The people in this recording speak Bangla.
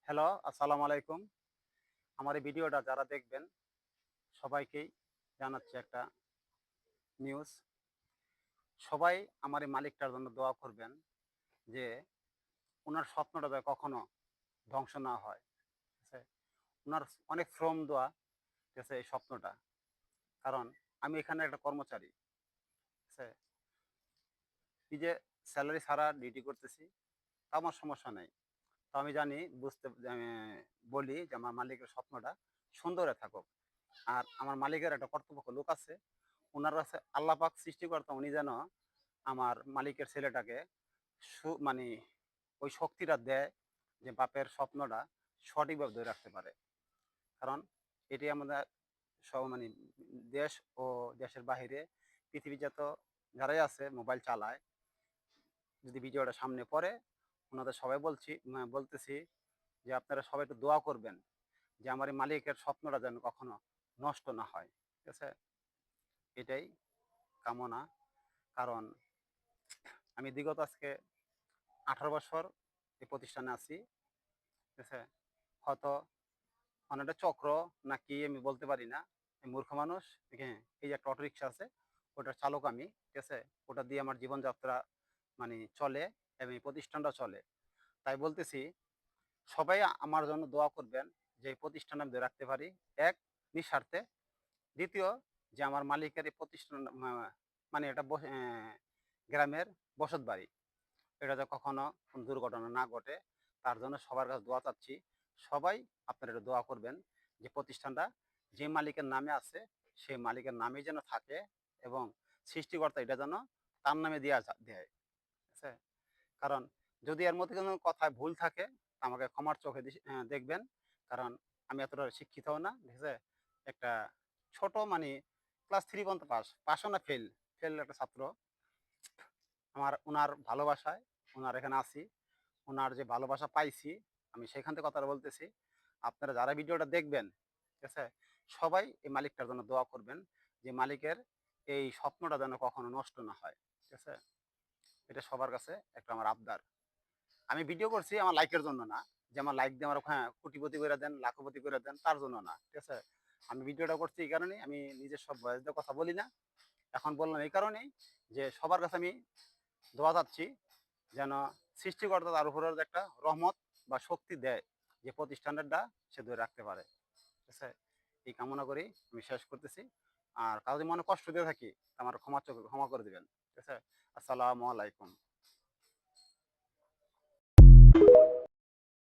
হ্যালো, আসসালামু আলাইকুম। আমার এই ভিডিওটা যারা দেখবেন সবাইকেই জানাচ্ছি একটা নিউজ। সবাই আমার এই মালিকটার জন্য দোয়া করবেন যে উনার স্বপ্নটা যেন কখনো ধ্বংস না হয়। ঠিক আছে? উনার অনেক শ্রম দেওয়া, ঠিক আছে এই স্বপ্নটা। কারণ আমি এখানে একটা কর্মচারী। ঠিক আছে? এই যে সেলারি ছাড়া ডিউটি করতেছি, তা আমার সমস্যা নাই। তো আমি জানি বলি যে আমার মালিকের স্বপ্নটা সুন্দর থাকুক। আর আমার মালিকের একটা কর্তৃপক্ষ লোক আছে। উনার কাছে আল্লাহ পাক সৃষ্টিকর্তা উনি যেন আমার মালিকের ছেলেটাকে মানে ওই শক্তিটা দেয় যে বাপের স্বপ্নটা সঠিকভাবে ধরে রাখতে পারে। কারণ এটি আমাদের মানে দেশ ও দেশের বাহিরে পৃথিবী যত যারাই আছে মোবাইল চালায়, যদি ভিডিওটা সামনে পড়ে ওনাদের সবাই বলতেছি যে আপনারা সবাই একটু দোয়া করবেন যে আমার এই মালিকের স্বপ্নটা যেন কখনো নষ্ট না হয়। ঠিক আছে? এটাই কামনা। কারণ আমি বিগত আজকে 18 বছর এই প্রতিষ্ঠানে আছি। ঠিক আছে? হয়তো অনেকটা চক্র না কি আমি বলতে পারি না। আমি মূর্খ মানুষ। হ্যাঁ, এই যে একটা অটোরিকশা আছে, ওটার চালক আমি। ঠিক আছে? ওটা দিয়ে আমার জীবনযাত্রা মানে চলে এবং এই প্রতিষ্ঠানটা চলে। তাই বলতেছি সবাই আমার জন্য দোয়া করবেন যে এই প্রতিষ্ঠান আমি ধরে রাখতে পারি। এক, নিঃস্বার্থে। দ্বিতীয়, যে আমার মালিকের এই প্রতিষ্ঠান মানে এটা গ্রামের বসত বাড়ি। এটা যে কখনো কোনো দুর্ঘটনা না ঘটে তার জন্য সবার কাছে দোয়া চাচ্ছি। সবাই আপনারা একটু দোয়া করবেন যে প্রতিষ্ঠানটা যে মালিকের নামে আছে সেই মালিকের নামেই যেন থাকে এবং সৃষ্টিকর্তা এটা যেন তার নামে দেয়। ঠিক আছে? কারণ যদি এর মধ্যে কোনো কথায় ভুল থাকে আমাকে ক্ষমার চোখে দেখবেন। কারণ আমি এতটা শিক্ষিতও না। ঠিক আছে? একটা ছোট মানে ক্লাস 3 পর্যন্ত পাসও না ফেল, ফেল একটা ছাত্র। উনার ভালোবাসায় উনার এখানে আছি। উনার যে ভালোবাসা পাইছি আমি সেখান থেকে কথাটা বলতেছি। আপনারা যারা ভিডিওটা দেখবেন, ঠিক আছে? সবাই এই মালিকটার জন্য দোয়া করবেন যে মালিকের এই স্বপ্নটা যেন কখনো নষ্ট না হয়। ঠিক আছে? এটা সবার কাছে একটা আমার আবদার। আমি ভিডিও করছি আমার লাইকের জন্য না। যে আমার লাইক দিয়ে আমার হ্যাঁ, কোটিপতি করে দেন, লাখপতি করে দেন তার জন্য না। ঠিক আছে? আমি ভিডিওটা করছি এই কারণেই আমি নিজের সব ভয়েস দিয়ে কথা বলি না। এখন বললাম এই কারণেই যে সবার কাছে আমি দোয়া চাচ্ছি যেন সৃষ্টিকর্তা তার উপরে একটা রহমত বা শক্তি দেয় যে প্রতিষ্ঠানটা সে ধরে রাখতে পারে। ঠিক আছে? এই কামনা করি আমি শেষ করতেছি। আর কারো যদি মনে কষ্ট দিয়ে থাকি আমার ক্ষমা করে দিবেন। ঠিক আছে? আসসালামু আলাইকুম।